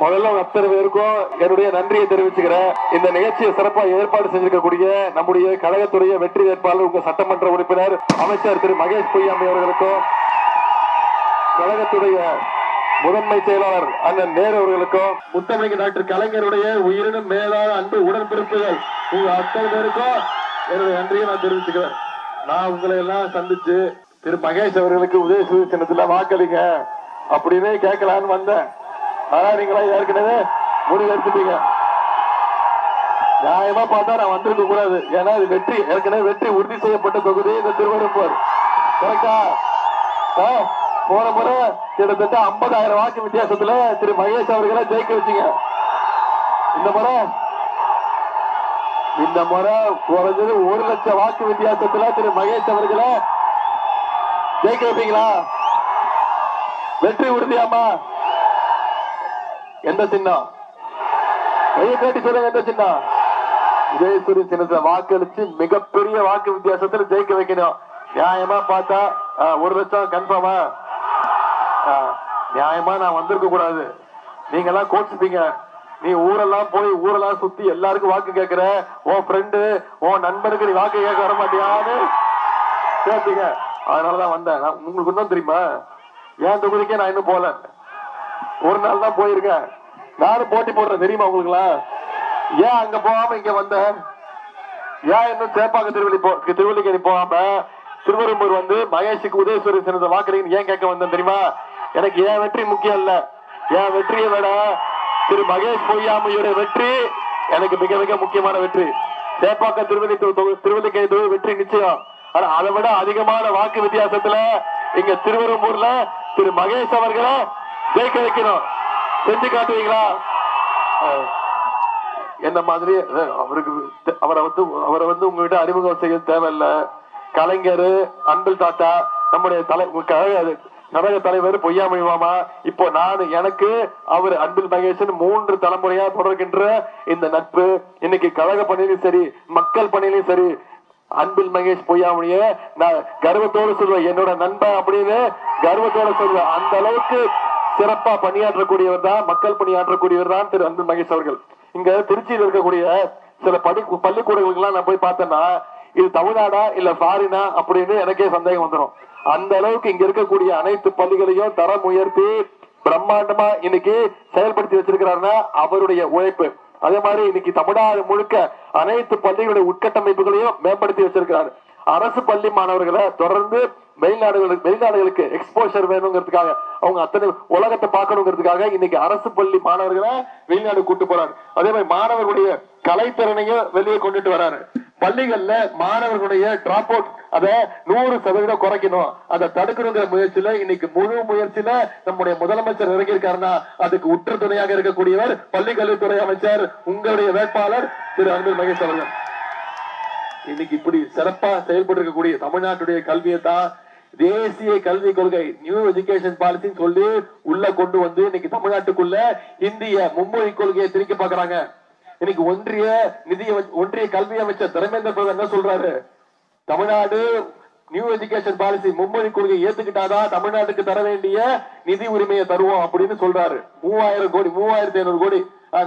முதல்ல அத்தனை பேருக்கும் என்னுடைய நன்றியை தெரிவிச்சுக்கிறேன். இந்த நிகழ்ச்சியை சிறப்பாக ஏற்பாடு செஞ்சிருக்கக்கூடிய நம்முடைய கழகத்துடைய வெற்றி வேட்பாளர் உங்க சட்டமன்ற உறுப்பினர் அமைச்சர் திரு மகேஷ் பொய்யாமை அவர்களுக்கும், கழகத்துடைய முதன்மை செயலாளர் அண்ணன் நேரு அவர்களுக்கும், முத்தமிழ் டாக்டர் கலைஞருடைய உயிரினும் மேலான அன்பு உடன்பிறப்புகள் உங்க அத்தனை பேருக்கும் என்னுடைய நன்றியை நான் தெரிவிச்சுக்கிறேன். நான் உங்களை எல்லாம் சந்திச்சு திரு மகேஷ் அவர்களுக்கு உதயசூரிய சின்னத்துல வாக்களிங்க அப்படின்னு கேட்கலான்னு வந்தேன். ஆனா நீங்களா ஏற்கனவே முடிவு எடுத்துட்டீங்க. நியாயமா பார்த்தா நான் வந்திருக்க கூடாது. ஏன்னா இது வெற்றி, ஏற்கனவே வெற்றி உறுதி செய்யப்பட்ட தொகுதி இந்த திருவெரும்பூர். கரெக்டா? போன முறை கிட்டத்தட்ட 50,000 வாக்கு வித்தியாசத்துல திரு மகேஷ் அவர்களை ஜெயிக்க வச்சீங்க. இந்த முறை குறைஞ்சது 1 லட்சம் வாக்கு வித்தியாசத்துல திரு மகேஷ் அவர்களை ஜெயிக்க வைப்பீங்களா? வெற்றி உறுதியாமா? எந்த சின்னம்? கையை காட்டி சொல்லுங்க, எந்த சின்னம்? உதயசூரிய சின்னத்துல வாக்களிச்சு மிகப்பெரிய வாக்கு வித்தியாசத்துல ஜெயிக்க வைக்கணும். நியாயமா பார்த்தா 1 லட்சம் கன்ஃபார்மா? நியாயமா நான் வந்திருக்க கூடாது. நீங்க எல்லாம் கோச்சுப்பீங்க. நீ ஊரெல்லாம் போய் ஊரெல்லாம் சுத்தி எல்லாருக்கும் வாக்கு கேட்கிற, உன் ஃப்ரெண்டு உன் நண்பனுக்கு நீ வாக்கு கேட்க வர மாட்டியான்னு கேட்பீங்க. அதனாலதான் வந்தேன். உங்களுக்கு இன்னும் தெரியுமா, ஏன் தொகுதிக்கே நான் இன்னும் போல. ஒரு நாள் தான் போயிருக்கேன். நானும் போட்டி போடுறேன் தெரியுமா உங்களுக்குலாம்? ஏன் அங்க போகாம இங்க வந்த? ஏன் இன்னும் சேப்பாக்க திருவள்ளிக்கேணி போகாம திருவெரும்பூர் வந்து மகேஷுக்கு உதயசூரிய சின்னத்தை வாக்குறீங்கன்னு ஏன் கேட்க வந்தேன் தெரியுமா? எனக்கு ஏன் வெற்றி முக்கியம் இல்ல. என் வெற்றியை விட திரு மகேஷ் பொய்யாமையுடைய வெற்றி எனக்கு மிக மிக முக்கியமான வெற்றி. சேப்பாக்க திருவள்ளிக்கேணி தொகுதி வெற்றி நிச்சயம். ஆனா அதை விட அதிகமான வாக்கு வித்தியாசத்துல இங்க திருவெரும்பூர்ல திரு மகேஷ் அவர்களை ஜெயிக்க வைக்கணும். செஞ்சு காட்டுவீங்களா? என்ன மாதிரி அவரை வந்து உங்ககிட்ட அறிமுகம் செய்ய தேவையில்லை. கலைஞர், அன்பில் தாத்தா, நம்முடைய கழக தலைவர் பொய்யாமை மாமா, இப்போ எனக்கு அவர் அன்பில் மகேசன் 3 தலைமுறையா தொடர்கின்ற இந்த நட்பு இன்னைக்கு கழக பணியிலும் சரி மக்கள் பணியிலும் சரி அன்பில் மகேஷ் பொய்யாமைய நான் கர்வத்தோடு சொல்வேன். என்னோட நண்பன் அப்படின்னு கர்வத்தோடு சொல்வேன். அந்த அளவுக்கு சிறப்பா பணியாற்றக்கூடியவர் தான், மக்கள் பணியாற்றக்கூடியவர் தான் திரு அன்பில் மகேஷ் அவர்கள். இங்க திருச்சியில் இருக்கக்கூடிய சில பள்ளிக்கூடங்களுக்கு எல்லாம் நான் போய் பார்த்தேன்னா இது தமிழ்நாடா இல்ல ஃபாரினா அப்படின்னு எனக்கே சந்தேகம் வந்துடும். அந்த அளவுக்கு இங்க இருக்கக்கூடிய அனைத்து பள்ளிகளையும் தரம் உயர்த்தி பிரம்மாண்டமா இன்னைக்கு செயல்படுத்தி வச்சிருக்கிறாருன்னா அவருடைய உழைப்பு. அதே மாதிரி இன்னைக்கு தமிழ்நாடு முழுக்க அனைத்து பள்ளிகளுடைய உட்கட்டமைப்புகளையும் மேம்படுத்தி வச்சிருக்கிறாரு. அரசு பள்ளி மாணவர்களை தொடர்ந்து வெளிநாடுகளுக்கு எக்ஸ்போஷர் வேணுங்கிறதுக்காக, அவங்க அத்தனை உலகத்தை பார்க்கணுங்கிறதுக்காக இன்னைக்கு அரசு பள்ளி மாணவர்களை வெளிநாடு கூட்டு போறாரு. அதே மாதிரி மாணவர்களுடைய கலைத்திறனையும் வெளியே கொண்டுட்டு வராரு. பள்ளிகள்ல மாணவர்களுடைய டிராப் அவுட் அதை 100% குறைக்கணும். அதை தடுக்கணுங்கிற முயற்சியில இன்னைக்கு முழு முயற்சியில நம்முடைய முதலமைச்சர் இறங்கியிருக்காருன்னா அதுக்கு உற்ற துணையாக இருக்கக்கூடியவர் பள்ளிக்கல்வித்துறை அமைச்சர் உங்களுடைய வேட்பாளர் திரு அன்பில் மகேஷ் அவர்கள். இன்னைக்கு இப்படி சிறப்பா செயல்பட்டு இருக்கக்கூடிய தமிழ்நாட்டுடைய கல்வியை தான் தேசிய கல்விக் கொள்கை நியூ எஜுகேஷன் பாலிசின்னு சொல்லி உள்ள கொண்டு வந்து இன்னைக்கு தமிழ்நாட்டுக்குள்ள இந்திய மும்மொழி கொள்கையை திணிக்க பாக்குறாங்க. இன்னைக்கு ஒன்றிய கல்வி அமைச்சர் தர்மேந்திர பிரதான் என்ன சொல்றாரு? தமிழ்நாடு நியூ எஜுகேஷன் பாலிசி மும்மொழி கொள்கை ஏத்துக்கிட்டாதான் தமிழ்நாட்டுக்கு தர வேண்டிய நிதி உரிமையை தருவோம் அப்படின்னு சொல்றாரு. 3000 கோடி 3500 கோடி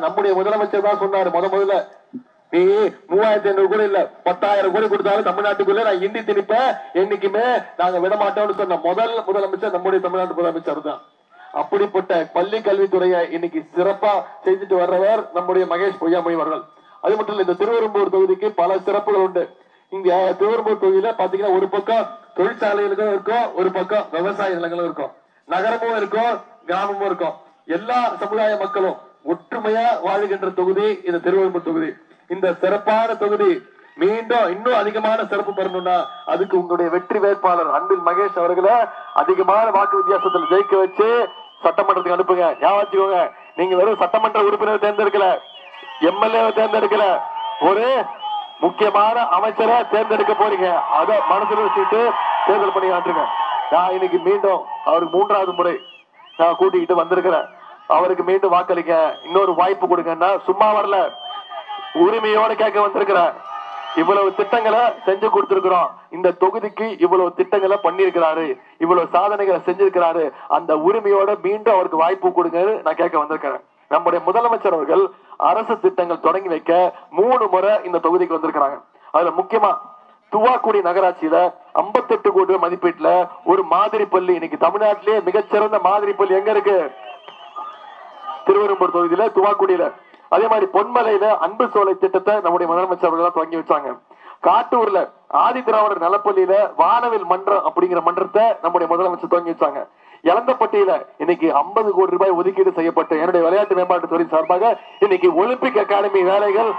நம்முடைய முதலமைச்சர் தான் சொன்னாரு. முதல்ல நீ 3500 கோடி இல்ல 10,000 கோடி கொடுத்தாலும் தமிழ்நாட்டுக்குள்ள நான் இந்தி திணிப்பேன், என்னைக்குமே நாங்க விட மாட்டோம்னு சொன்ன முதல் முதலமைச்சர் நம்முடைய தமிழ்நாட்டு முதலமைச்சர் தான். அப்படிப்பட்ட பள்ளி கல்வித்துறையை இன்னைக்கு சிறப்பா செய்துட்டு வர்றவர் நம்முடைய மகேஷ் பொய்யாமை அவர்கள். அது மட்டும் இல்ல, இந்த திருவெரும்பூர் தொகுதிக்கு பல சிறப்புகள் உண்டு. இங்க திருவெரும்பூர் தொகுதியில பாத்தீங்கன்னா ஒரு பக்கம் தொழிற்சாலைகளுக்கும் இருக்கும், ஒரு பக்கம் விவசாய நிலங்களும் இருக்கும், நகரமும் இருக்கும், கிராமமும் இருக்கும். எல்லா சமுதாய மக்களும் ஒற்றுமையா வாழுகின்ற தொகுதி இந்த திருவெரும்பூர் தொகுதி. இந்த சிறப்பான தொகுதி மீண்டும் இன்னும் அதிகமான சிறப்பு பெறணும்னா அதுக்கு உங்களுடைய வெற்றி வேட்பாளர் அன்பில் மகேஷ் அவர்களை அதிகமான வாக்கு வித்தியாசத்தில் ஜெயிக்க வச்சு சட்டமன்றத்துக்கு அனுப்புங்க. ஞாபகம், நீங்க வெறும் சட்டமன்ற உறுப்பினர் தேர்ந்தெடுக்கல, எம்எல்ஏ தேர்ந்தெடுக்கல, ஒரு முக்கியமான அமைச்சரை தேர்ந்தெடுக்க போறீங்க. அதை மனசுல வச்சுட்டு தேர்தல் பணியாற்றுங்க. நான் இன்னைக்கு மீண்டும் அவருக்கு 3வது முறை நான் கூட்டிக்கிட்டு வந்திருக்கிறேன். அவருக்கு மீண்டும் வாக்களிக்க இன்னொரு வாய்ப்பு கொடுங்கன்னா சும்மா வரல, உரிமையோட கேட்க வந்திருக்கிறேன். இவ்வளவு திட்டங்களை செஞ்சு கொடுத்திருக்கிறோம். இந்த தொகுதிக்கு இவ்வளவு திட்டங்களை பண்ணிருக்கிறாரு, இவ்வளவு சாதனைகளை செஞ்சிருக்கிறாரு. அந்த உரிமையோட மீண்டும் அவருக்கு வாய்ப்பு கொடுங்க நான் கேட்க வந்திருக்கிறேன். நம்முடைய முதலமைச்சர் அவர்கள் அரசு திட்டங்கள் தொடங்கி வைக்க 3 முறை இந்த தொகுதிக்கு வந்திருக்கிறாங்க. அதுல முக்கியமா துவாக்குடி நகராட்சியில 58 கோடி ரூபாய் மதிப்பீட்டுல ஒரு மாதிரி பள்ளி, இன்னைக்கு தமிழ்நாட்டிலேயே மிகச்சிறந்த மாதிரி பள்ளி எங்க இருக்கு? திருவெரும்பூர் தொகுதியில துவாக்குடியில. அதே மாதிரி பொன்மலையில அன்பு சோலை திட்டத்தை நம்முடைய முதலமைச்சர் அவர்கள் துவங்கி வச்சாங்க. காட்டூர்ல ஆதி திராவிடர் நலப்பள்ளியில வானவில் மன்றம் அப்படிங்கிற மன்றத்தை நம்முடைய முதலமைச்சர் துவங்கி வச்சாங்க. இளந்தப்பட்டியில இன்னைக்கு 50 கோடி ரூபாய் ஒதுக்கீடு செய்யப்பட்டு என்னுடைய விளையாட்டு மேம்பாட்டு துறை சார்பாக இன்னைக்கு ஒலிம்பிக் அகாடமி வேலைகள்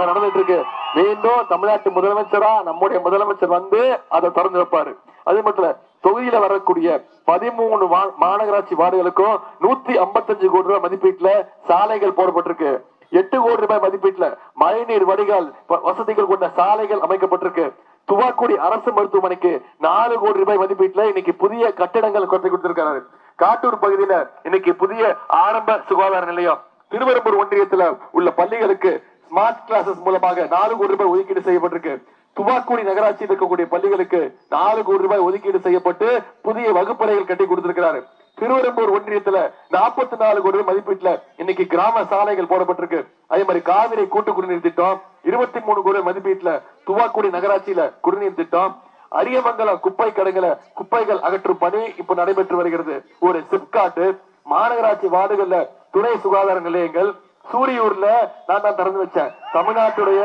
நடந்துட்டு இருக்கு. மீண்டும் தமிழ்நாட்டு முதலமைச்சரா நம்முடைய முதலமைச்சர் வந்து அதை திறந்து வைப்பாரு. அது மட்டும் இல்ல, தொகுதியில வரக்கூடிய 13 மாநகராட்சி வார்டுகளுக்கும் 155 கோடி ரூபாய் மதிப்பீட்டுல சாலைகள் போடப்பட்டிருக்கு. 8 கோடி ரூபாய் மதிப்பீட்டுல மழைநீர் வடிகால் வசதிகள் கொண்ட சாலைகள் அமைக்கப்பட்டிருக்கு. துவாக்குடி அரசு மருத்துவமனைக்கு 4 கோடி ரூபாய் மதிப்பீட்டுல இன்னைக்கு புதிய கட்டிடங்கள் கட்டி கொடுத்திருக்கிறாரு. காட்டூர் பகுதியில இன்னைக்கு புதிய ஆரம்ப சுகாதார நிலையம். திருவெரும்பூர் ஒன்றியத்துல உள்ள பள்ளிகளுக்கு ஸ்மார்ட் கிளாஸஸ் மூலமாக 4 கோடி ரூபாய் ஒதுக்கீடு செய்யப்பட்டிருக்கு. துவாக்குடி நகராட்சியில் இருக்கக்கூடிய பள்ளிகளுக்கு 4 கோடி ரூபாய் ஒதுக்கீடு செய்யப்பட்டு புதிய வகுப்பறைகள் கட்டி கொடுத்திருக்கிறாரு. திருவெரும்பூர் ஒன்றியத்துல 44 கோடி ரூபாய் மதிப்பீட்டுல இன்னைக்கு கிராம சாலைகள் போடப்பட்டிருக்கு. அதே மாதிரி காவிரி கூட்டு குடிநீர் திட்டம் 23 கோடி மதிப்பீட்டுல துவாக்குடி நகராட்சியில குடிநீர் திட்டம். அரியமங்கலம் குப்பை கடங்களை குப்பைகள் அகற்றும் பணி இப்ப நடைபெற்று வருகிறது. ஒரு சிப்காட் மாநகராட்சி வார்டுகள்ல துணை சுகாதார நிலையங்கள். சூரியூர்ல நான் தான் திறந்து வச்சேன். தமிழ்நாட்டுடைய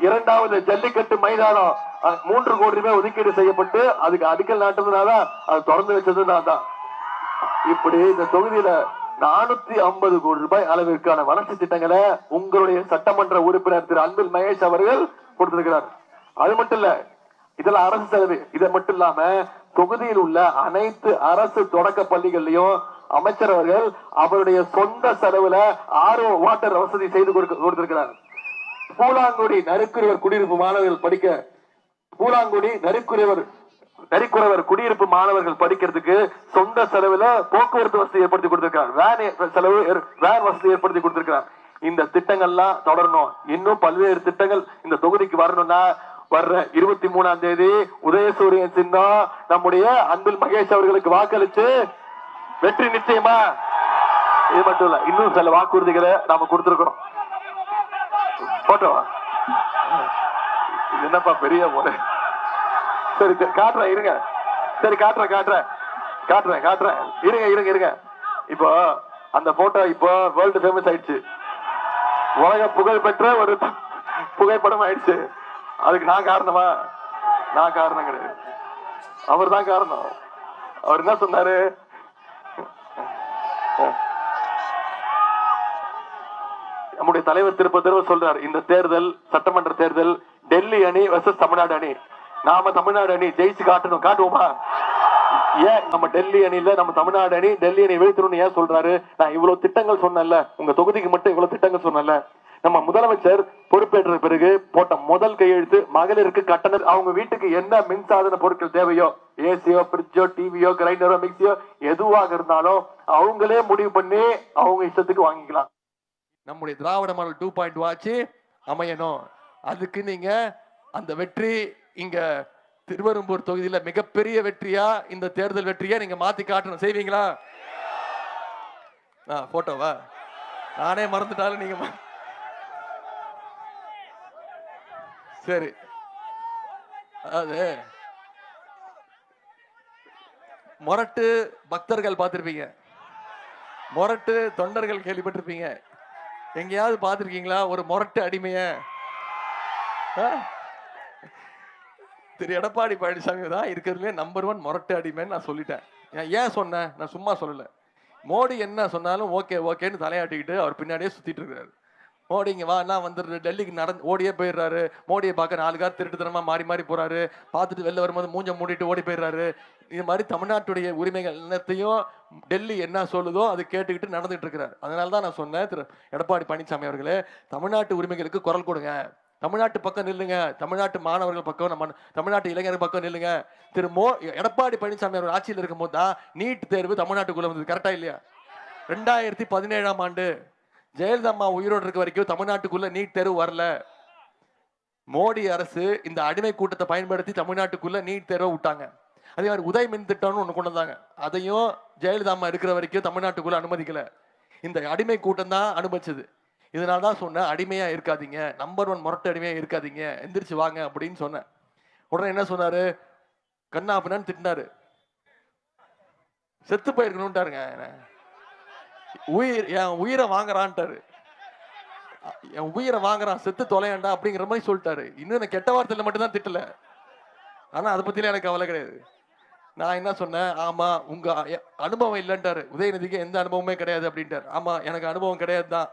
2வது ஜல்லிக்கட்டு மைதானம் 3 கோடி ரூபாய் ஒதுக்கீடு செய்யப்பட்டு அதுக்கு அடிக்கல் நாட்டதுனால அது திறந்து வச்சது நான் தான். இப்படி இந்த தொகுதியில 450 கோடி ரூபாய் அளவிற்கான வளர்ச்சி திட்டங்களை உங்களுடைய சட்டமன்ற உறுப்பினர் திரு அன்பில் மகேஷ் அவர்கள் கொடுத்திருக்கிறார். அது மட்டும் இல்ல, இதெல்லாம் அரசு செலவு. இதை மட்டும் இல்லாம தொகுதியில் உள்ள அனைத்து அரசு தொடக்க பள்ளிகள்லயும் அமைச்சர் அவர்கள் அவருடைய சொந்த செலவுல RO வாட்டர் வசதி செய்து கொடுத்திருக்கிறார். பூலாங்குடி நரிக்குறவர் குடியிருப்பு மாணவர்கள் படிக்க, பூலாங்குடி நரிக்குறவர் குடியிருப்பு மாணவர்கள் படிக்கிறதுக்கு சொந்த செலவுல போக்குவரத்து வசதி ஏற்படுத்தி கொடுத்திருக்கார். வேன் வசதி ஏற்படுத்தி கொடுத்திருக்கிறார். இந்த திட்டங்கள்லாம் தொடரணும். இன்னும் பல்வேறு திட்டங்கள் இந்த தொகுதிக்கு வரணும்னா வர்ற 23ஆம் தேதி உதயசூரியன் சின்னம் நம்முடைய அன்பில் மகேஷ் அவர்களுக்கு வாக்களிச்சு வெற்றி நிச்சயமா. இது மட்டும் இல்ல, இன்னும் சில வாக்குறுதிகளை நாம கொடுத்திருக்கிறோம். போட்டோ என்னப்பா பெரிய முறை. சரி காட்டுறேன் இருங்க. சரி காட்டுறேன் இருங்க. இப்போ அந்த போட்டோ இப்போ வேர்ல்டு ஃபேமஸ் ஆயிடுச்சு. உலக புகழ் பெற்ற ஒரு புகைப்படம் ஆயிடுச்சு. அதுக்கு நான் காரணமா? நான் காரணம் கிடையாது, அவர் தான் காரணம். அவர் என்ன சொன்னாரு? நம்முடைய தலைவர் திருப்ப சொல்றாரு, இந்த தேர்தல் சட்டமன்ற தேர்தல் டெல்லி அணி வெர்சஸ் தமிழ்நாடு அணி. நாம தமிழ்நாடு அணி ஜெயிச்சு காட்டுவோமா? ஏன் நம்ம டெல்லி அணியில நம்ம தமிழ்நாடு அணி டெல்லி அணி வீழ்த்தணும்னு ஏன் சொல்றாரு? நான் இவ்வளவு திட்டங்கள் சொன்னேன்ல, உங்க தொகுதிக்கு மட்டும் இவ்வளவு திட்டங்கள் சொன்னேன்ல. நம்ம முதலமைச்சர் பொறுப்பேற்ற பிறகு போட்ட முதல் கையெழுத்து மகளிருக்கு கட்டணம். அவங்க வீட்டுக்கு என்ன மின்சாதன பொருட்கள் தேவையோ, ஏசியோ பிரிட்ஜோ டிவியோ கிரைண்டரோ மிக்சியோ எதுவாக இருந்தாலும் அவங்களே முடிவு பண்ணி அவங்க இஷ்டத்துக்கு வாங்கிக்கலாம். நம்முடைய திராவிட மாடல் 2.0 ஆட்சி அமையணும். அதுக்கு நீங்க அந்த வெற்றி இங்க திருவெரும்பூர் தொகுதியில மிகப்பெரிய வெற்றியா இந்த தேர்தல் வெற்றியா நீங்க மாத்தி காட்டணும். செய்வீங்களா? போட்டோவா நானே மறந்துட்டாலும் நீங்க சரி. அது மொரட்டு பக்தர்கள் பார்த்திருப்பீங்க, மொரட்டு தொண்டர்கள் கேள்விப்பட்டிருப்பீங்க. எங்கேயாவது பார்த்திருக்கீங்களா ஒரு மொரட்டு அடிமைய? திரு எடப்பாடி பழனிசாமி தான் இருக்கிறதுலே நம்பர் 1 மொரட்டு அடிமைன்னு நான் சொல்லிட்டேன். ஏன் சொன்னேன்? நான் சும்மா சொல்லல. மோடி என்ன சொன்னாலும் ஓகேன்னு தலையாட்டிக்கிட்டு அவர் பின்னாடியே சுத்திட்டு இருக்காரு. மோடி இங்க வான்னா வந்துடுற, டெல்லிக்கு ஓடியே போயிடுறாரு. மோடியை பார்க்க 4 கார் திருட்டுத்தனமா மாறி போறாரு. பார்த்துட்டு வெளில வரும்போது மூஞ்ச மூடிட்டு ஓடி போயிடுறாரு. இது மாதிரி தமிழ்நாட்டுடைய உரிமைகள் எல்லாத்தையும் டெல்லி என்ன சொல்லுதோ அது கேட்டுக்கிட்டு நடந்துட்டு இருக்கிறார். அதனாலதான் நான் சொன்னேன், திரு எடப்பாடி பழனிசாமி அவர்களே, தமிழ்நாட்டு உரிமைகளுக்கு குரல் கொடுங்க, தமிழ்நாட்டு பக்கம் நில்லுங்க, தமிழ்நாட்டு மாணவர்கள் பக்கம், நம்ம தமிழ்நாட்டு இளைஞர்கள் பக்கம் நில்லுங்க. திரு எடப்பாடி பழனிசாமி அவர் ஆட்சியில் இருக்கும் போது தான் நீட் தேர்வு தமிழ்நாட்டுக்குள்ள வந்தது. கரெக்டா இல்லையா? 2017ஆம் ஆண்டு ஜெயலலிதா அம்மா உயிரோடு இருக்க வரைக்கும் தமிழ்நாட்டுக்குள்ள நீட் தேர்வு வரல. மோடி அரசு இந்த அடிமை கூட்டத்தை பயன்படுத்தி தமிழ்நாட்டுக்குள்ள நீட் தேர்வை விட்டாங்க. அதே மாதிரி உதய் மின் திட்டம்னு ஒண்ணு கொண்டு வந்தாங்க. அதையும் ஜெயலலிதா அம்மா இருக்கிற வரைக்கும் தமிழ்நாட்டுக்குள்ள அனுமதிக்கல. இந்த அடிமை கூட்டம் தான் அனுமதிச்சது. இதனால தான் சொன்னேன், அடிமையா இருக்காதீங்க, நம்பர் 1 முரட்டு அடிமையா இருக்காதீங்க, எந்திரிச்சு வாங்க அப்படின்னு சொன்னேன். உடனே என்ன சொன்னாரு, கண்ணா பின்னான்னு திட்டினாரு. செத்து போயிருக்கணும்ட்டாருங்க. என் உயிரை வாங்குறான்ட்டாரு. என் உயிரை வாங்குறான், செத்து தொலையாண்டா அப்படிங்கிற மாதிரி சொல்லிட்டாரு. இன்னும் கெட்ட வார்த்தையில மட்டும் தான் திட்டல. ஆனா அதை பத்திலாம் எனக்கு கவலை கிடையாது. நான் என்ன சொன்னேன், ஆமா உங்க அனுபவம் இல்லைன்ட்டாரு. உதயநிதிக்கு எந்த அனுபவமே கிடையாது அப்படின்ட்டாரு. ஆமா எனக்கு அனுபவம் கிடையாது தான்.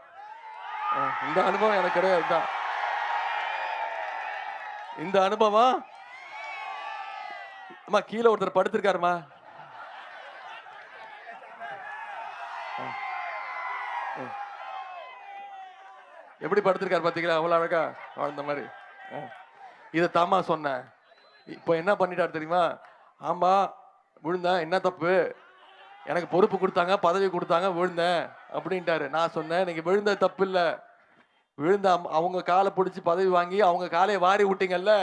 இந்த அனுபவம் எனக்கு கிடையாது தான். இந்த அனுபவம் அம்மா கீழே ஒருத்தர் படுத்திருக்காருமா. எப்படி படுத்திருக்காரு பாத்தீங்களா, அவ்வளவு அழகா வாழ்ந்த மாதிரி. இதை தாமா சொன்னேன். இப்போ என்ன பண்ணிட்டாரு தெரியுமா, ஆமா விழுந்தேன், என்ன தப்பு, எனக்கு பொறுப்பு கொடுத்தாங்க, பதவி கொடுத்தாங்க, விழுந்தேன் அப்படின்ட்டாரு. நான் சொன்னேன், நீங்க விழுந்த தப்பு இல்ல, விழுந்த அவங்க காலை பிடிச்சி பதவி வாங்கி அவங்க காலையை வாரி விட்டீங்கல்ல.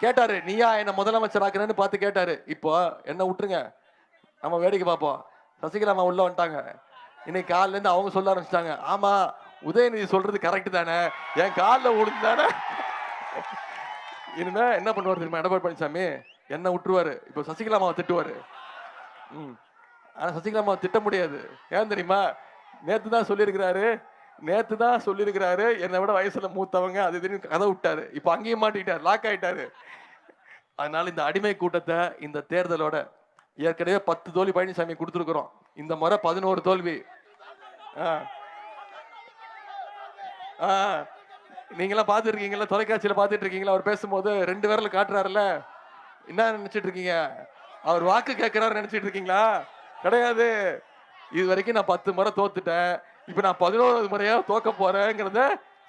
கேட்டாரு, நீயா என்ன முதலமைச்சர் ஆக்குறேன்னு பார்த்து கேட்டாரு. இப்போ என்ன விட்டுருங்க, நம்ம வேடிக்கை பார்ப்போம். சசிகலா அம்மா உள்ள வந்துட்டாங்க. இன்னைக்கு காலில இருந்து அவங்க சொல்ல ஆரம்பிச்சிட்டாங்க, ஆமா உதயநிதி சொல்றது கரெக்ட் தானே, என் காலில் விழுந்து தானே. இனிமே என்ன பண்ணுவார் தெரியுமா எடப்பாடி பழனிசாமி, என்ன விட்டுருவாரு. இப்போ சசிகலா அம்மாவை திட்டுவாரு. ஆனா சசிகலா அம்மாவை திட்ட முடியாது. ஏன் தெரியுமா, நேத்து தான் சொல்லியிருக்கிறாரு, என்னை விட வயசுல மூத்தவங்க அது இதுன்னு கதை விட்டாரு. இப்போ அங்கேயும் மாட்டிக்கிட்டாரு, லாக் ஆயிட்டாரு. அதனால இந்த அடிமை கூட்டத்தை இந்த தேர்தலோட ஏற்கனவே 10 தோல்வி பழனிசாமி கொடுத்துருக்குறோம். இந்த முறை 11 தோல்வி. நீங்களாம் பார்த்துட்டு இருக்கீங்களா, தொலைக்காட்சியில பார்த்துட்டு இருக்கீங்களா, அவர் பேசும்போது 2 விரல் காட்டுறாருல்ல, என்ன நினைச்சிட்டு இருக்கீங்க, அவர் வாக்கு கேட்கிறாரு நினைச்சிட்டு இருக்கீங்களா? கிடையாது. இது வரைக்கும் நான் 10 முறை தோத்துட்டேன், இப்ப நான் 11வது முறையா தோக்க போறேங்கிறத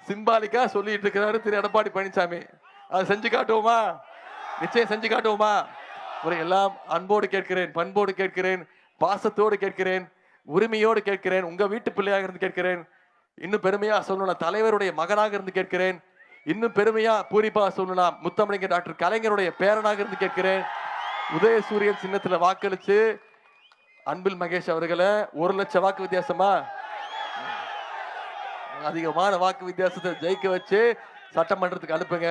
சிம்பாலிக்கா சொல்லிட்டு இருக்கிறாரு திரு எடப்பாடி பழனிசாமி. அதை செஞ்சு காட்டுவோமா? நிச்சயம் செஞ்சு காட்டுவோமா? ஒரு எல்லாம் அன்போடு கேட்கிறேன், பண்போடு கேட்கிறேன், பாசத்தோடு கேட்கிறேன், உரிமையோடு கேட்கிறேன், உங்க வீட்டு பிள்ளையாக இருந்து கேட்கிறேன். இன்னும் பெருமையா சொல்லணும்னா தலைவருடைய மகனாக இருந்து கேட்கிறேன். இன்னும் பெருமையா பூரிப்பா சொல்லணும்னா முத்தமிழர் டாக்டர் கலைஞருடைய பேரனாக இருந்து கேட்கிறேன். உதயசூரியன் சின்னத்துல வாக்களிச்சு அன்பில் மகேஷ் அவர்களை 1 லட்சம் வாக்கு வித்தியாசமா, அதிகமான வாக்கு வித்தியாசத்தை ஜெயிக்க வச்சு சட்டமன்றத்துக்கு அனுப்புங்க.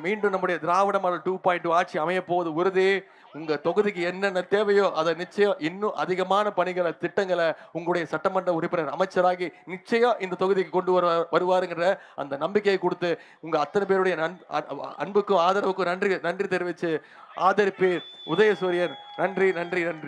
மீண்டும் நம்முடைய திராவிட மாடல் 2.2 ஆட்சி அமைய போவது உறுதி. உங்க தொகுதிக்கு என்னென்ன தேவையோ அதை நிச்சயம் இன்னும் அதிகமான பணிகளை, திட்டங்களை உங்களுடைய சட்டமன்ற உறுப்பினர் அமைச்சராகி நிச்சயம் இந்த தொகுதிக்கு கொண்டு வருவாருங்கிற அந்த நம்பிக்கையை கொடுத்து உங்க அத்தனை பேருடைய அன்புக்கும் ஆதரவுக்கும் நன்றி தெரிவிச்சு ஆதரிப்பு உதயசூரியன். நன்றி நன்றி நன்றி.